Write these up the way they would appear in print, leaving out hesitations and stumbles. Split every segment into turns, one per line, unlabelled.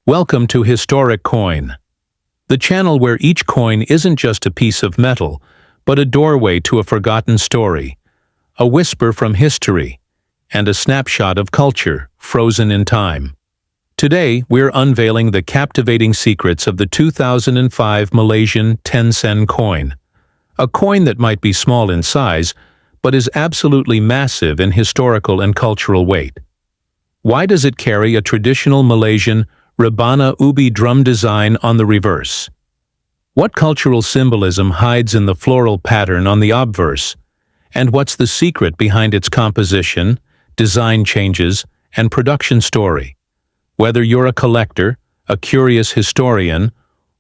Welcome to Historic Coin, the channel where each coin isn't just a piece of metal, but a doorway to a forgotten story, a whisper from history, and a snapshot of culture frozen in time. Today, we're unveiling the captivating secrets of the 2005 Malaysian 10-sen coin, a coin that might be small in size, but is absolutely massive in historical and cultural weight. Why does it carry a traditional Malaysian Rebana ubi drum design on the reverse? What cultural symbolism hides in the floral pattern on the obverse? And what's the secret behind its composition, design changes, and production story? Whether you're a collector, a curious historian,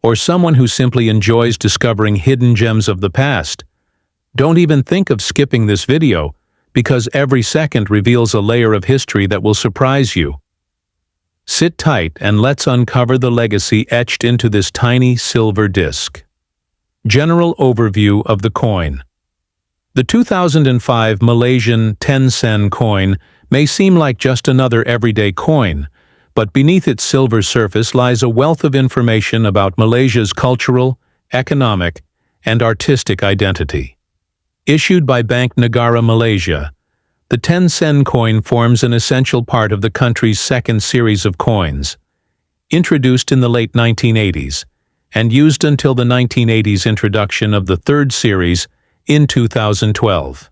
or someone who simply enjoys discovering hidden gems of the past, don't even think of skipping this video, because every second reveals a layer of history that will surprise you. Sit tight and let's uncover the legacy etched into this tiny silver disc. General overview of the coin. The 2005 Malaysian 10-sen coin may seem like just another everyday coin, but beneath its silver surface lies a wealth of information about Malaysia's cultural, economic, and artistic identity. Issued by Bank Negara Malaysia, the 10-sen coin forms an essential part of the country's second series of coins, introduced in the late 1980s, and used until the 1980s introduction of the third series in 2012.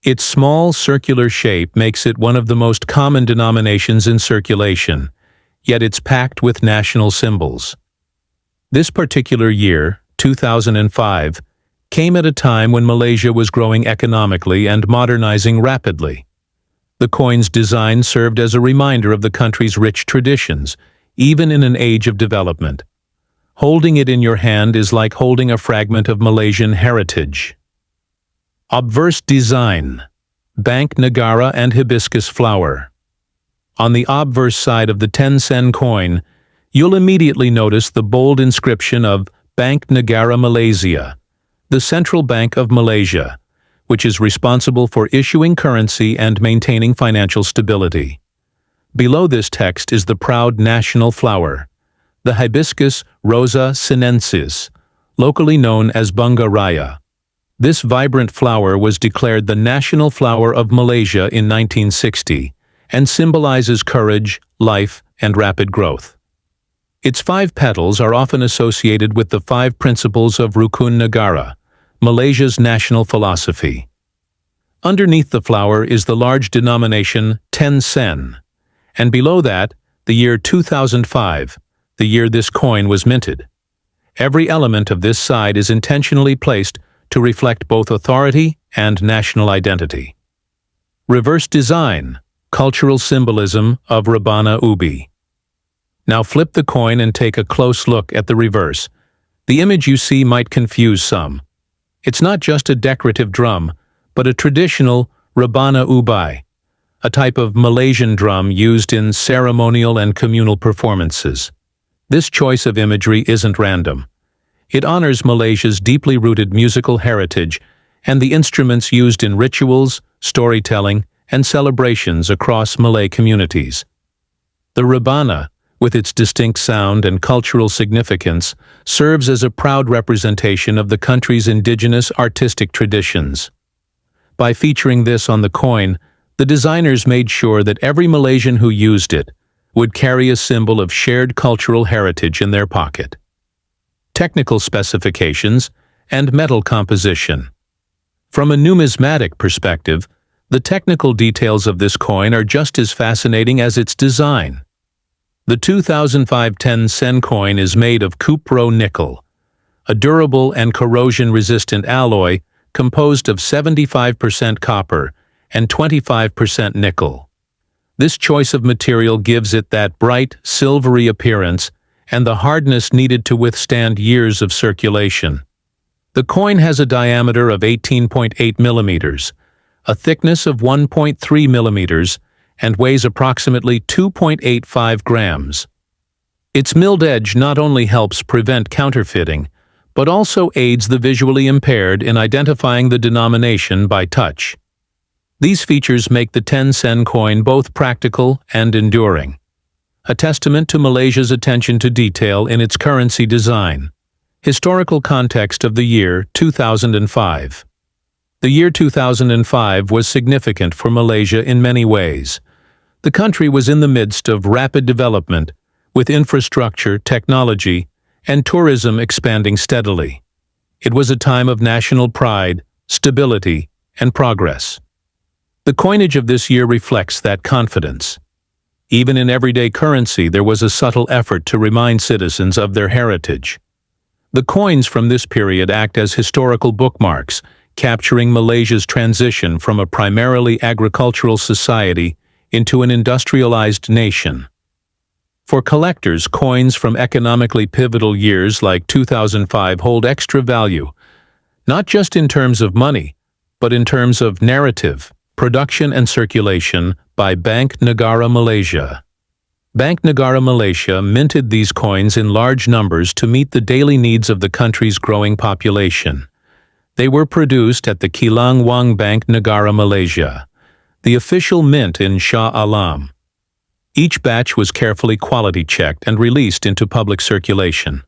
Its small, circular shape makes it one of the most common denominations in circulation, yet it's packed with national symbols. This particular year, 2005, came at a time when Malaysia was growing economically and modernizing rapidly. The coin's design served as a reminder of the country's rich traditions, even in an age of development. Holding it in your hand is like holding a fragment of Malaysian heritage. Obverse design, Bank Negara and Hibiscus flower. On the obverse side of the 10-sen coin, you'll immediately notice the bold inscription of Bank Negara Malaysia, the Central Bank of Malaysia, which is responsible for issuing currency and maintaining financial stability. Below this text is the proud national flower, the Hibiscus rosa sinensis, locally known as Bunga Raya. This vibrant flower was declared the national flower of Malaysia in 1960 and symbolizes courage, life, and rapid growth. Its 5 petals are often associated with the 5 principles of Rukun Negara, Malaysia's national philosophy. Underneath the flower is the large denomination 10 sen, and below that, the year 2005, the year this coin was minted. Every element of this side is intentionally placed to reflect both authority and national identity. Reverse design, cultural symbolism of Rebana ubi. Now flip the coin and take a close look at the reverse. The image you see might confuse some. It's not just a decorative drum, but a traditional Rebana ubi, a type of Malaysian drum used in ceremonial and communal performances. This choice of imagery isn't random. It honors Malaysia's deeply rooted musical heritage and the instruments used in rituals, storytelling, and celebrations across Malay communities. The Rebana, with its distinct sound and cultural significance, serves as a proud representation of the country's indigenous artistic traditions. By featuring this on the coin, the designers made sure that every Malaysian who used it would carry a symbol of shared cultural heritage in their pocket. Technical specifications and metal composition. From a numismatic perspective, the technical details of this coin are just as fascinating as its design. The 2005 10-sen coin is made of cupro-nickel, a durable and corrosion-resistant alloy composed of 75% copper and 25% nickel. This choice of material gives it that bright, silvery appearance and the hardness needed to withstand years of circulation. The coin has a diameter of 18.8 millimeters, a thickness of 1.3 millimeters, and weighs approximately 2.85 grams. Its milled edge not only helps prevent counterfeiting, but also aids the visually impaired in identifying the denomination by touch. These features make the 10-sen coin both practical and enduring. a testament to Malaysia's attention to detail in its currency design. Historical context of the year 2005. The year 2005 was significant for Malaysia in many ways. The country was in the midst of rapid development, with infrastructure, technology, and tourism expanding steadily. It was a time of national pride, stability, and progress. The coinage of this year reflects that confidence. Even in everyday currency, there was a subtle effort to remind citizens of their heritage. The coins from this period act as historical bookmarks, capturing Malaysia's transition from a primarily agricultural society into an industrialized nation. For collectors, coins from economically pivotal years like 2005 hold extra value, not just in terms of money, but in terms of narrative, production and circulation by Bank Negara Malaysia. Bank Negara Malaysia minted these coins in large numbers to meet the daily needs of the country's growing population. They were produced at the Kilang Wang Bank Negara Malaysia, the official mint in Shah Alam. Each batch was carefully quality checked and released into public circulation.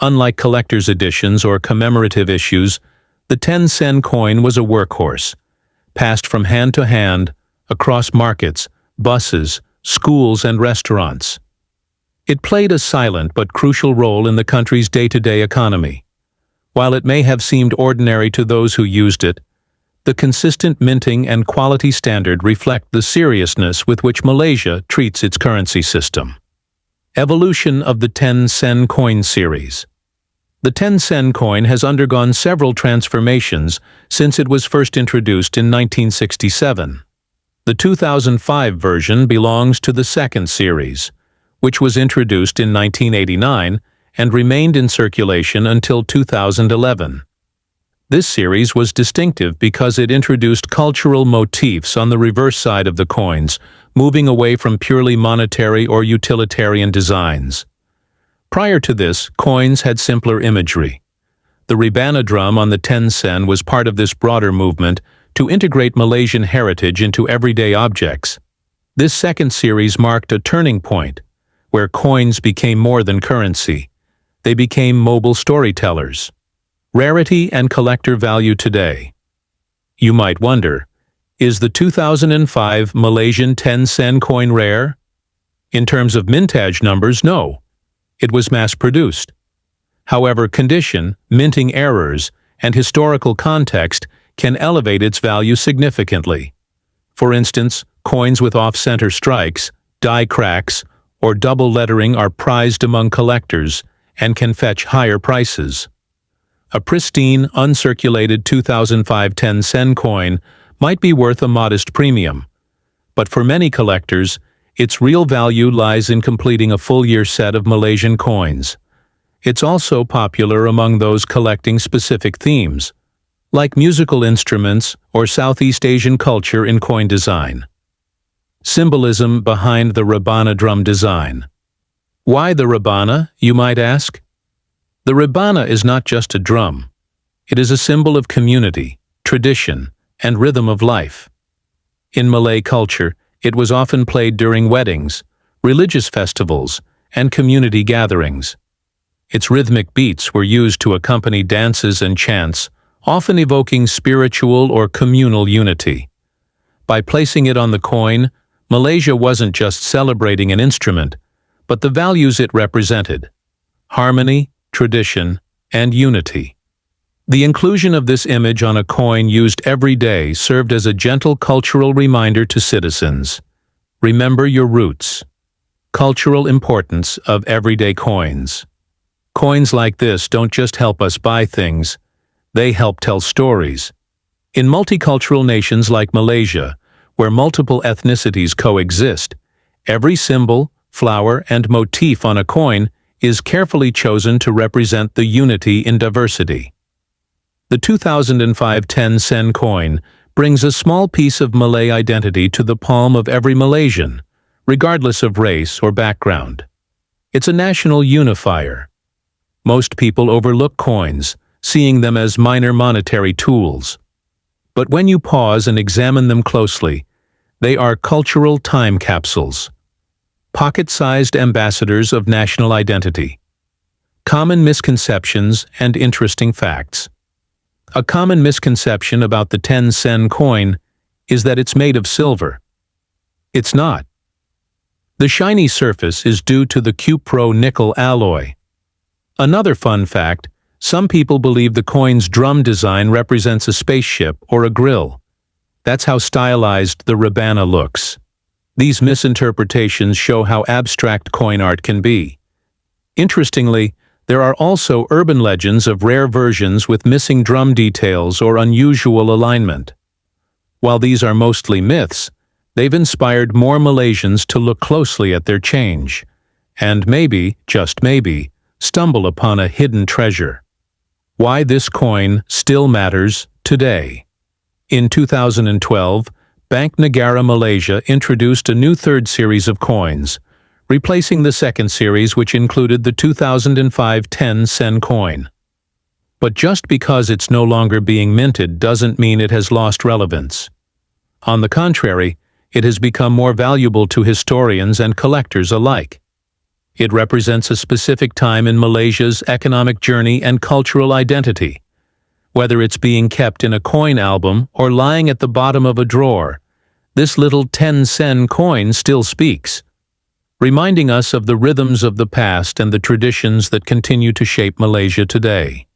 Unlike collector's editions or commemorative issues, the 10-sen coin was a workhorse, passed from hand to hand, across markets, buses, schools, and restaurants. It played a silent but crucial role in the country's day-to-day economy. While it may have seemed ordinary to those who used it, the consistent minting and quality standard reflect the seriousness with which Malaysia treats its currency system. Evolution of the 10-sen coin series. The 10-sen coin has undergone several transformations since it was first introduced in 1967. The 2005 version belongs to the second series, which was introduced in 1989 and remained in circulation until 2011. This series was distinctive because it introduced cultural motifs on the reverse side of the coins, moving away from purely monetary or utilitarian designs. Prior to this, coins had simpler imagery. The Rebana drum on the 10-sen was part of this broader movement to integrate Malaysian heritage into everyday objects. This second series marked a turning point, where coins became more than currency. They became mobile storytellers. Rarity and collector value today. You might wonder, is the 2005 Malaysian 10-sen coin rare? In terms of mintage numbers, no. It was mass-produced. However, condition, minting errors, and historical context can elevate its value significantly. For instance, coins with off-center strikes, die cracks, or double lettering are prized among collectors and can fetch higher prices. A pristine, uncirculated 2005 10-sen coin might be worth a modest premium, but for many collectors, its real value lies in completing a full-year set of Malaysian coins. It's also popular among those collecting specific themes, like musical instruments or Southeast Asian culture in coin design. Symbolism behind the Rebana drum design. Why the Rebana, you might ask? The Rebana is not just a drum. It is a symbol of community, tradition, and rhythm of life. In Malay culture, it was often played during weddings, religious festivals, and community gatherings. Its rhythmic beats were used to accompany dances and chants, often evoking spiritual or communal unity. By placing it on the coin, Malaysia wasn't just celebrating an instrument, but the values it represented: harmony, tradition, and unity. The inclusion of this image on a coin used every day served as a gentle cultural reminder to citizens. Remember your roots. Cultural importance of everyday coins. Coins like this don't just help us buy things, they help tell stories. In multicultural nations like Malaysia, where multiple ethnicities coexist, every symbol, flower, and motif on a coin is carefully chosen to represent the unity in diversity. The 2005 10-sen coin brings a small piece of Malay identity to the palm of every Malaysian, regardless of race or background. It's a national unifier. Most people overlook coins, seeing them as minor monetary tools. But when you pause and examine them closely, they are cultural time capsules. Pocket-sized ambassadors of national identity. Common misconceptions and interesting facts. A common misconception about the 10-sen coin is that it's made of silver. It's not. The shiny surface is due to the cupro-nickel alloy. Another fun fact, some people believe the coin's drum design represents a spaceship or a grill. That's how stylized the Rebana looks. These misinterpretations show how abstract coin art can be. Interestingly, there are also urban legends of rare versions with missing drum details or unusual alignment. While these are mostly myths, they've inspired more Malaysians to look closely at their change, and maybe, just maybe, stumble upon a hidden treasure. Why this coin still matters today. In 2012, Bank Negara Malaysia introduced a new third series of coins, replacing the second series which included the 2005 10-sen coin. But just because it's no longer being minted doesn't mean it has lost relevance. On the contrary, it has become more valuable to historians and collectors alike. It represents a specific time in Malaysia's economic journey and cultural identity. Whether it's being kept in a coin album or lying at the bottom of a drawer, this little 10-sen coin still speaks, reminding us of the rhythms of the past and the traditions that continue to shape Malaysia today.